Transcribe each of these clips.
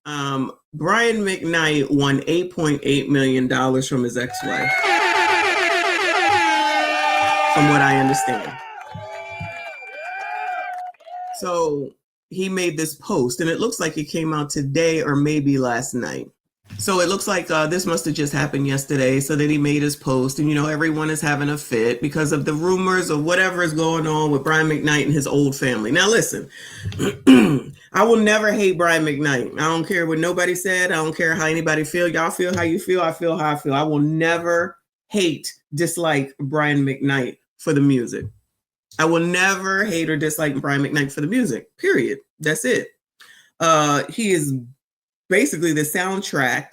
Brian McKnight won $8.8 million from his ex-wife, from what I understand. So he made this post, and it looks like it came out today or maybe last night. So it looks like this must have just happened yesterday. So that he made his post, and everyone is having a fit because of the rumors of whatever is going on with Brian McKnight and his old family. Now listen, I will never hate Brian McKnight. I don't care what nobody said. I don't care how anybody feel. Y'all feel how you feel. I feel how I feel. I will never dislike Brian McKnight for the music. I will never hate or dislike Brian McKnight for the music. Period. That's it. He is basically the soundtrack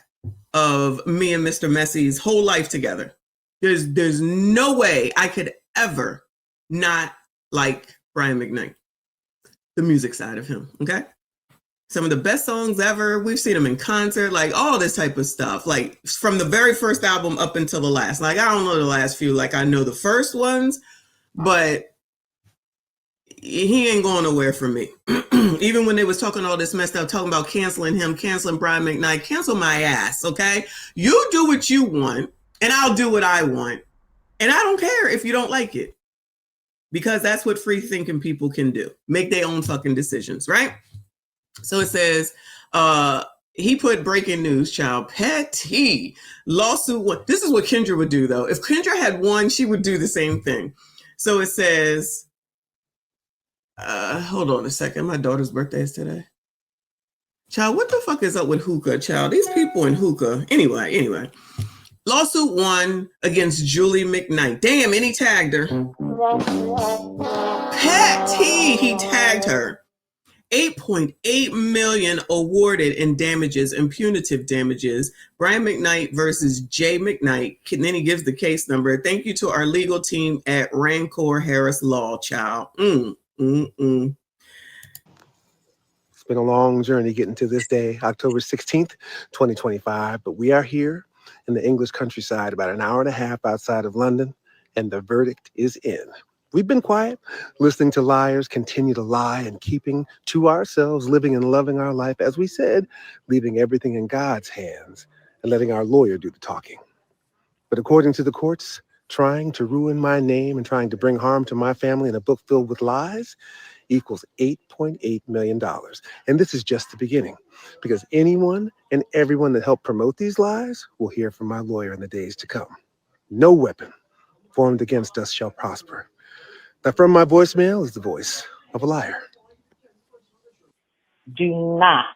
of me and Mr. Messy's whole life together. There's no way I could ever not like Brian McKnight, the music side of him. Okay. Some of the best songs ever. We've seen him in concert, like all this type of stuff, like from the very first album up until the last. Like, I don't know the last few, like I know the first ones, but he ain't going nowhere for me. Even when they was talking all this mess, talking about canceling him, canceling Brian McKnight, cancel my ass, okay? You do what you want, and I'll do what I want. And I don't care if you don't like it. Because that's what free thinking people can do. Make their own fucking decisions, right? So it says, he put breaking news, child. Petty lawsuit won. This is what Kendra would do, though. If Kendra had won, she would do the same thing. So it says... hold on a second. My daughter's birthday is today. Child, what the fuck is up with hookah, child? These people in hookah. Anyway. Lawsuit won against Julie McKnight. Damn, and he tagged her. Petty, he tagged her. $8.8 million awarded in damages and punitive damages. Brian McKnight versus Jay McKnight. And then he gives the case number. Thank you to our legal team at Rancor Harris Law, child. It's been a long journey getting to this day, October 16th, 2025. But we are here in the English countryside, about an hour and a half outside of London, and the verdict is in. We've been quiet, listening to liars continue to lie and keeping to ourselves, living and loving our life, as we said, leaving everything in God's hands and letting our lawyer do the talking. But according to the courts, trying to ruin my name and trying to bring harm to my family in a book filled with lies equals $8.8 million. And this is just the beginning, because anyone and everyone that helped promote these lies will hear from my lawyer in the days to come. No weapon formed against us shall prosper. Now, from my voicemail is the voice of a liar. Do not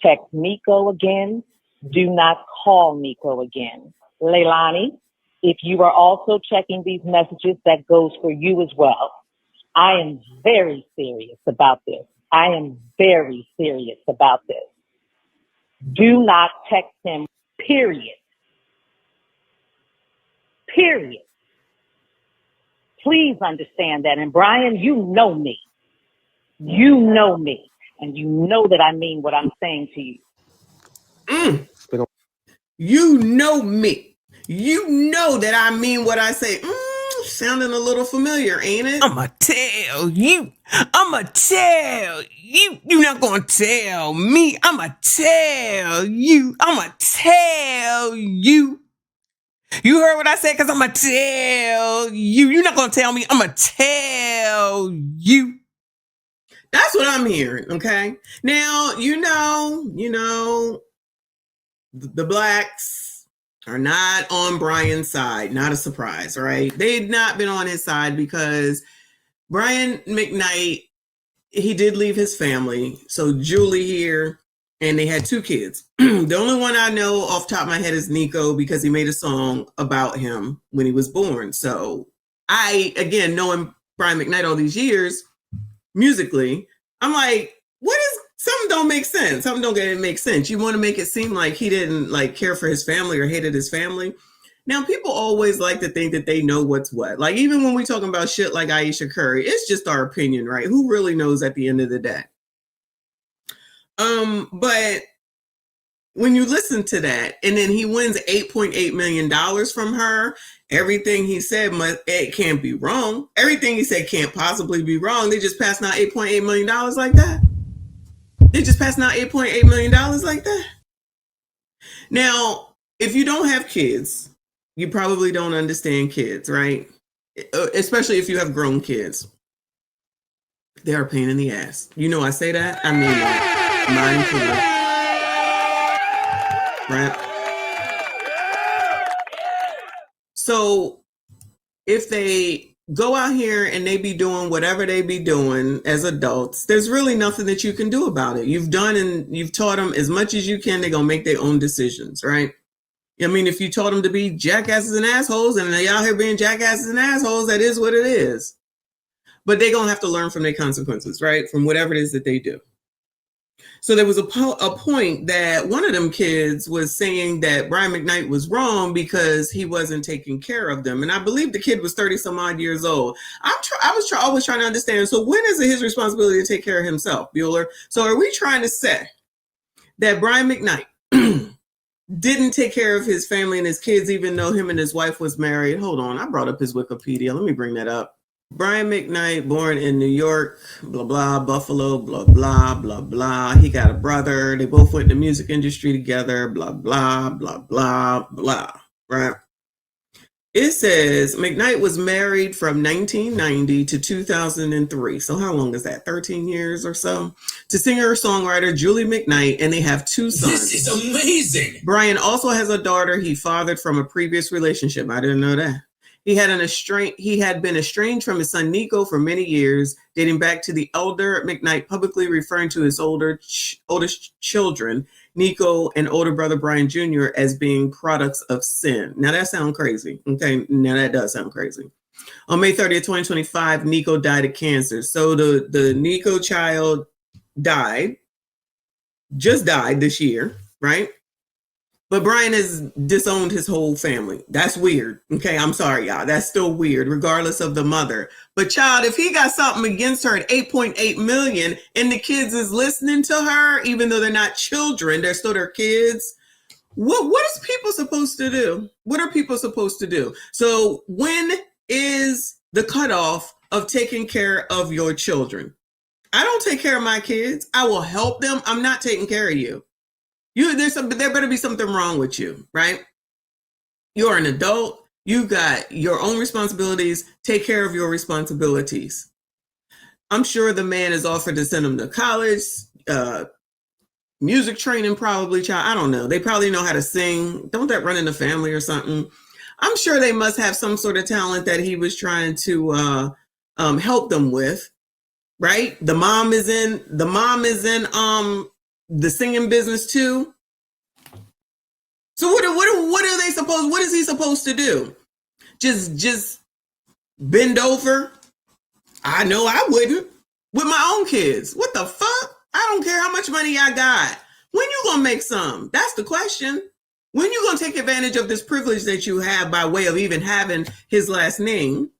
text Miko again. Do not call Miko again. Leilani, if you are also checking these messages, that goes for you as well. I am very serious about this. Do not text him, period. Please understand that. And Brian, you know me. And you know that I mean what I'm saying to you. You know me. You know that I mean what I say. Sounding a little familiar, ain't it? I'ma tell you. You're not gonna tell me. I'ma tell you. You heard what I said? Because I'ma tell you. You're not gonna tell me. I'ma tell you. That's what I'm hearing, okay? Now, the blacks are not on Brian's side. Not a surprise, right? They've not been on his side because Brian McKnight, he did leave his family. So Julie here, and they had 2 kids. The only one I know off the top of my head is Nico, because he made a song about him when he was born. So I, again, knowing Brian McKnight all these years, musically, I'm like, something don't make sense. Something don't make sense. You want to make it seem like he didn't care for his family or hated his family. Now, people always like to think that they know what's what. Like, even when we talking about shit like Aisha Curry, it's just our opinion, right? Who really knows at the end of the day? But when you listen to that, and then he wins $8.8 million from her, everything he said, it can't be wrong. Everything he said can't possibly be wrong. They just passed out $8.8 million like that. They just passing out $8.8 million like that. Now, if you don't have kids, you probably don't understand kids, right? Especially if you have grown kids. They're a pain in the ass. You know I say that? I mean that. Mine too. Right? So if they go out here and they be doing whatever they be doing as adults, there's really nothing that you can do about it. You've done and you've taught them as much as you can. They're going to make their own decisions, right? I mean, if you taught them to be jackasses and assholes and they out here being jackasses and assholes, that is what it is. But they're going to have to learn from their consequences, right? From whatever it is that they do. So there was a point that one of them kids was saying that Brian McKnight was wrong because he wasn't taking care of them. And I believe the kid was 30 some odd years old. I was always trying to understand. So when is it his responsibility to take care of himself, Bueller? So are we trying to say that Brian McKnight didn't take care of his family and his kids, even though him and his wife was married? Hold on. I brought up his Wikipedia. Let me bring that up. Brian McKnight, born in New York, blah, blah, Buffalo, blah, blah, blah, blah. He got a brother. They both went in the music industry together, blah, blah, blah, blah, blah, right? It says McKnight was married from 1990 to 2003. So how long is that? 13 years or so? To singer-songwriter Julie McKnight, and they have two sons. This is amazing. Brian also has a daughter he fathered from a previous relationship. I didn't know that. He had been estranged from his son Nico for many years, dating back to the elder McKnight publicly referring to his oldest children, Nico and older brother Brian Jr., as being products of sin. Now that sounds crazy. Okay, now that does sound crazy. On May 30th, 2025, Nico died of cancer. So the Nico child just died this year, right? But Brian has disowned his whole family. That's weird. Okay, I'm sorry, y'all. That's still weird, regardless of the mother. But child, if he got something against her at 8.8 million and the kids is listening to her, even though they're not children, they're still their kids. What is people supposed to do? What are people supposed to do? So when is the cutoff of taking care of your children? I don't take care of my kids. I will help them. I'm not taking care of you. There better be something wrong with you, right? You're an adult. You got your own responsibilities. Take care of your responsibilities. I'm sure the man is offered to send them to college, music training, probably, child. I don't know. They probably know how to sing. Don't that run in the family or something? I'm sure they must have some sort of talent that he was trying to help them with, right? The mom is in the singing business too. So what are they supposed? What is he supposed to do? Just bend over? I know I wouldn't with my own kids. What the fuck? I don't care how much money I got. When you gonna make some? That's the question. When you gonna take advantage of this privilege that you have by way of even having his last name?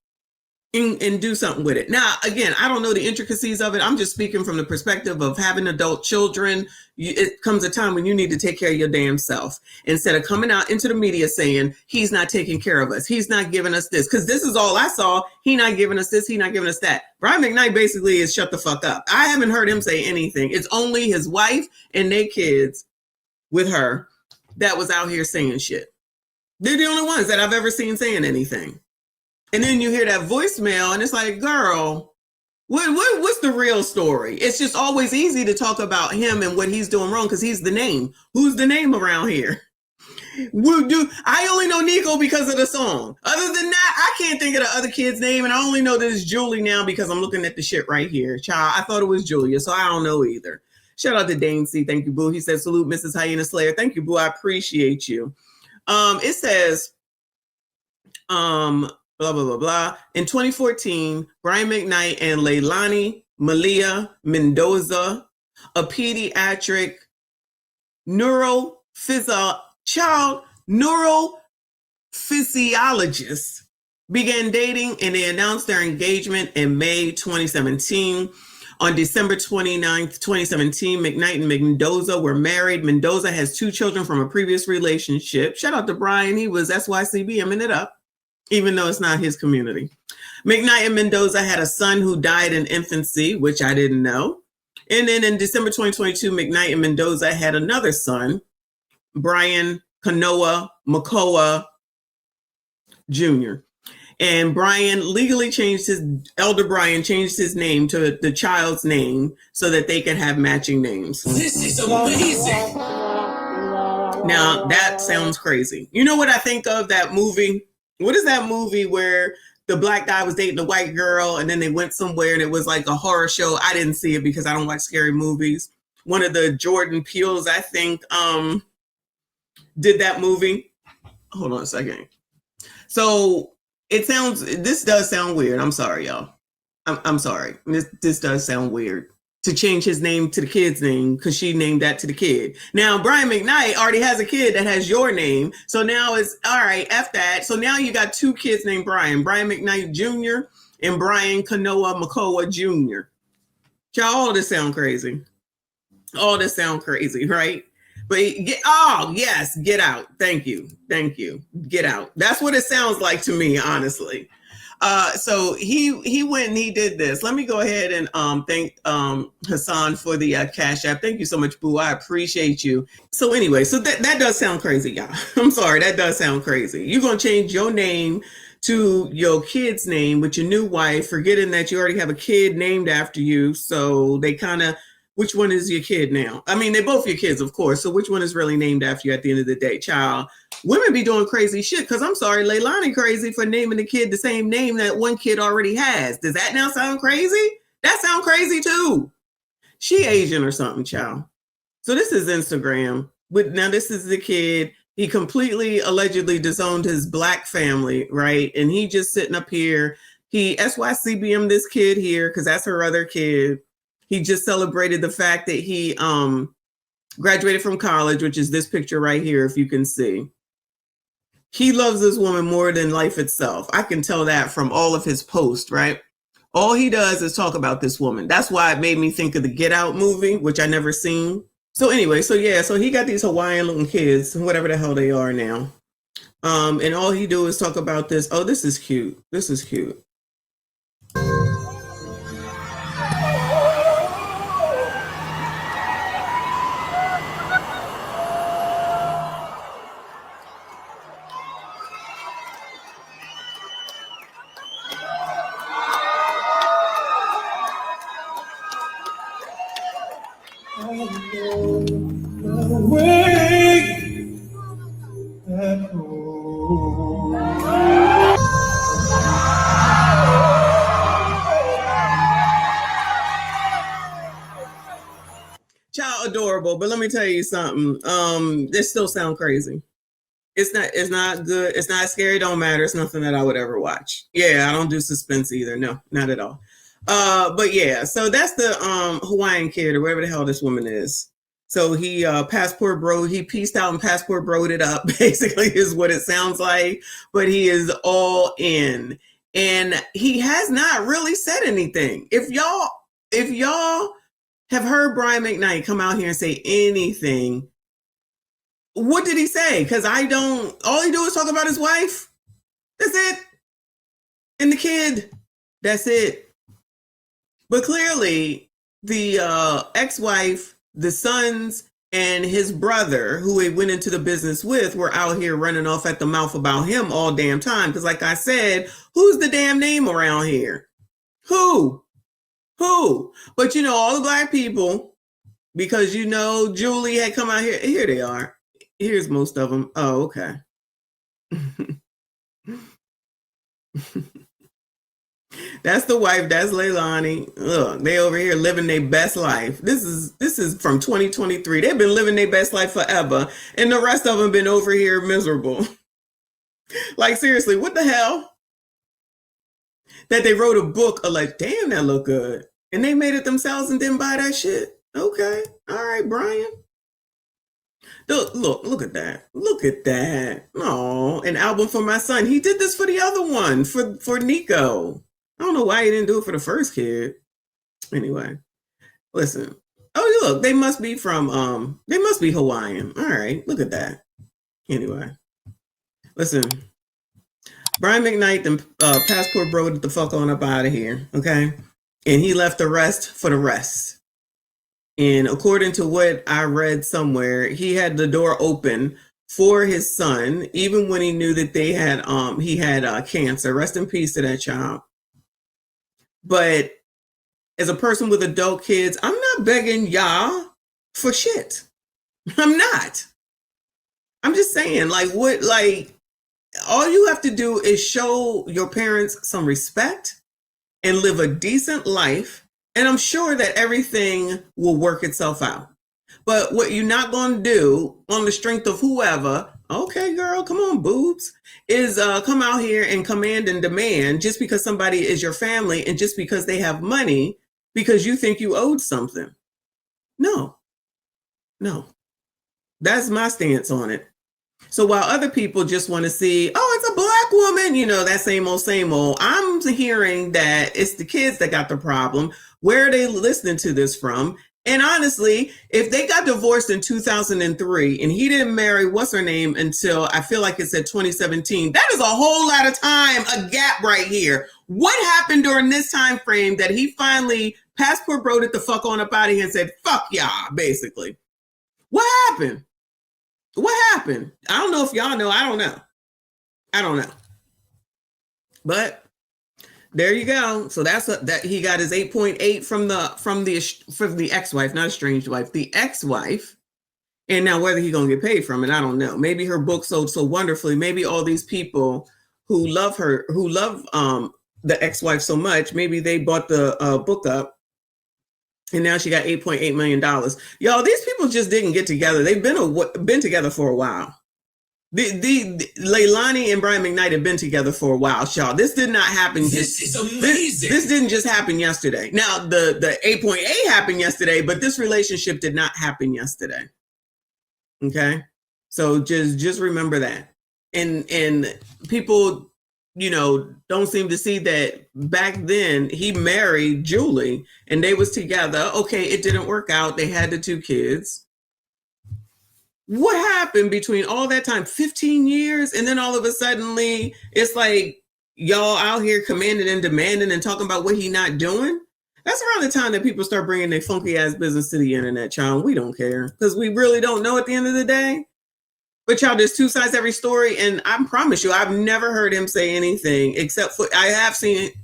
And do something with it. Now, again, I don't know the intricacies of it. I'm just speaking from the perspective of having adult children. It comes a time when you need to take care of your damn self instead of coming out into the media saying he's not taking care of us. He's not giving us this, because this is all I saw. He not giving us this. He not giving us that. Brian McKnight basically is shut the fuck up. I haven't heard him say anything. It's only his wife and their kids with her that was out here saying shit. They're the only ones that I've ever seen saying anything. And then you hear that voicemail and it's like, girl, what's the real story? It's just always easy to talk about him and what he's doing wrong because he's the name. Who's the name around here? I only know Nico because of the song. Other than that, I can't think of the other kid's name. And I only know that it's Julie now because I'm looking at the shit right here. Child, I thought it was Julia, so I don't know either. Shout out to Dane C. Thank you, boo. He said, salute, Mrs. Hyena Slayer. Thank you, boo. I appreciate you. It says, blah, blah, blah, blah. In 2014, Brian McKnight and Leilani Malia Mendoza, a pediatric neurophysiologist, began dating and they announced their engagement in May 2017. On December 29th, 2017, McKnight and Mendoza were married. Mendoza has 2 children from a previous relationship. Shout out to Brian. He was SYCBMing it up, even though it's not his community. McKnight and Mendoza had a son who died in infancy, which I didn't know. And then in December 2022, McKnight and Mendoza had another son, Brian Kanoa Makoa Jr. And Brian legally changed elder Brian changed his name to the child's name so that they could have matching names. This is amazing. Now that sounds crazy. You know what I think of that movie? What is that movie where the black guy was dating the white girl and then they went somewhere and it was like a horror show? I didn't see it because I don't watch scary movies. One of the Jordan Peele's, I think, did that movie. Hold on a second. So this does sound weird. I'm sorry, y'all. I'm sorry. This does sound weird to change his name to the kid's name because she named that to the kid. Now, Brian McKnight already has a kid that has your name. So now it's all right, F that. So now you got two kids named Brian McKnight Jr. and Brian Kanoa Makoa Jr. Y'all, all this sound crazy. All this sound crazy, right? But get out. Thank you. Get out. That's what it sounds like to me, honestly. So he went and he did this. Let me go ahead and thank Hassan for the Cash App. Thank you so much, Boo. I appreciate you. So anyway, so that does sound crazy, y'all. I'm sorry, that does sound crazy. You're gonna change your name to your kid's name with your new wife, forgetting that you already have a kid named after you. So they kind of, which one is your kid now? I mean, they're both your kids, of course. So which one is really named after you at the end of the day, child? Women be doing crazy shit because I'm sorry, Leilani crazy for naming the kid the same name that one kid already has. Does that now sound crazy? That sound crazy too. She Asian or something, child. So this is Instagram. Now this is the kid. He completely allegedly disowned his black family, right? And he just sitting up here. He SYCBM this kid here because that's her other kid. He just celebrated the fact that he graduated from college, which is this picture right here, if you can see. He loves this woman more than life itself. I can tell that from all of his posts, right? All he does is talk about this woman. That's why it made me think of the Get Out movie, which I never seen. So anyway, so he got these Hawaiian looking kids, whatever the hell they are now. And all he do is talk about this. Oh, this is cute. This is cute. Child adorable, but let me tell you something. This still sound crazy. It's not good. It's not scary. Don't matter. It's nothing that I would ever watch. Yeah, I don't do suspense either. No, not at all. But yeah, so that's the Hawaiian kid or whatever the hell this woman is. So he he pieced out and passport broed it up, basically is what it sounds like. But he is all in. And he has not really said anything. If y'all have heard Brian McKnight come out here and say anything, what did he say? Because all he do is talk about his wife. That's it. And the kid. That's it. But clearly, the ex-wife, the sons, and his brother, who he went into the business with, were out here running off at the mouth about him all damn time. Because like I said, who's the damn name around here? Who? But all the black people, because Julie had come out here. Here they are. Here's most of them. Oh, okay. That's the wife. That's Leilani. Look, they over here living their best life. This is from 2023. They've been living their best life forever, and the rest of them been over here miserable. Like seriously, what the hell? That they wrote a book like, damn, that look good, and they made it themselves and didn't buy that shit. Okay, all right, Brian. Look at that. Look at that. Oh, an album for my son. He did this for the other one, for Nico. I don't know why he didn't do it for the first kid. Anyway, listen. Oh, look, they must be Hawaiian. All right, look at that. Anyway, listen. Brian McKnight, the passport bro, the fuck on up out of here, okay? And he left the rest for the rest. And according to what I read somewhere, he had the door open for his son, even when he knew that he had cancer. Rest in peace to that child. But as a person with adult kids, I'm not begging y'all for shit. I'm not. I'm just saying, all you have to do is show your parents some respect and live a decent life. And I'm sure that everything will work itself out. But what you're not going to do on the strength of whoever, okay, girl, come on, boobs, is come out here and command and demand just because somebody is your family and just because they have money because you think you owed something. No. That's my stance on it. So while other people just want to see, oh, it's a black woman, that same old, I'm hearing that it's the kids that got the problem. Where are they listening to this from? And honestly, if they got divorced in 2003 and he didn't marry what's her name until I feel like it's at 2017, that is a whole lot of time, a gap right here. What happened during this time frame that he finally passport broed it the fuck on up out of here and said, fuck y'all, basically? What happened? What happened? I don't know if y'all know. I don't know. But there you go. So that's that he got his 8.8 from the ex-wife, not estranged wife, the ex-wife. And now whether he's gonna get paid from it, I don't know. Maybe her book sold so wonderfully. Maybe all these people who love her, who love the ex-wife so much, maybe they bought the book up. And now she got $8.8 million. Y'all, these people just didn't get together. They've been together for a while. The Leilani and Brian McKnight have been together for a while, y'all. This did not happen. This is amazing. This didn't just happen yesterday. Now, the 8.8 happened yesterday, but this relationship did not happen yesterday. Okay? So just remember that. And people, don't seem to see that back then he married Julie and they was together. Okay, it didn't work out. They had the 2 kids. What happened between all that time, 15 years? And then all of a sudden, it's like y'all out here commanding and demanding and talking about what he not doing. That's around the time that people start bringing their funky ass business to the internet, child. We don't care because we really don't know at the end of the day. But y'all, there's 2 sides to every story. And I promise you, I've never heard him say anything except for I have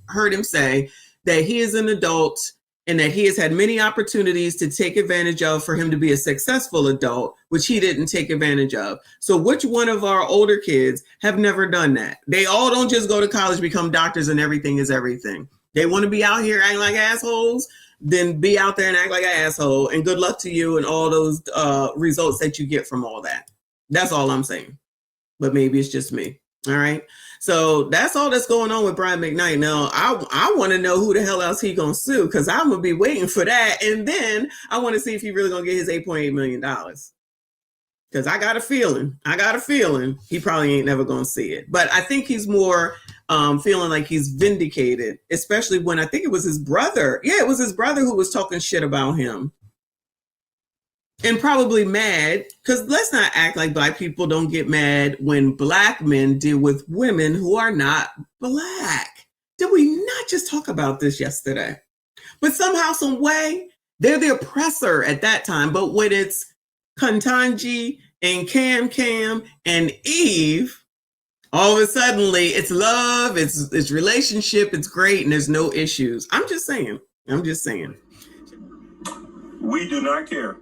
heard him say that he is an adult and that he has had many opportunities to take advantage of for him to be a successful adult, which he didn't take advantage of. So which one of our older kids have never done that? They all don't just go to college, become doctors and everything is everything. They want to be out here acting like assholes, then be out there and act like an asshole. And good luck to you and all those results that you get from all that. That's all I'm saying. But maybe it's just me. All right. So that's all that's going on with Brian McKnight. Now, I want to know who the hell else he going to sue because I'm going to be waiting for that. And then I want to see if he really going to get his $8.8 million. Because I got a feeling he probably ain't never going to see it. But I think he's more feeling like he's vindicated, especially when I think it was his brother. Yeah, it was his brother who was talking shit about him. And probably mad, because let's not act like Black people don't get mad when Black men deal with women who are not Black. Did we not just talk about this yesterday? But somehow, some way, they're the oppressor at that time. But when it's Kantanji and Cam and Eve, all of a sudden, it's love, it's relationship, it's great, and there's no issues. I'm just saying. We do not care.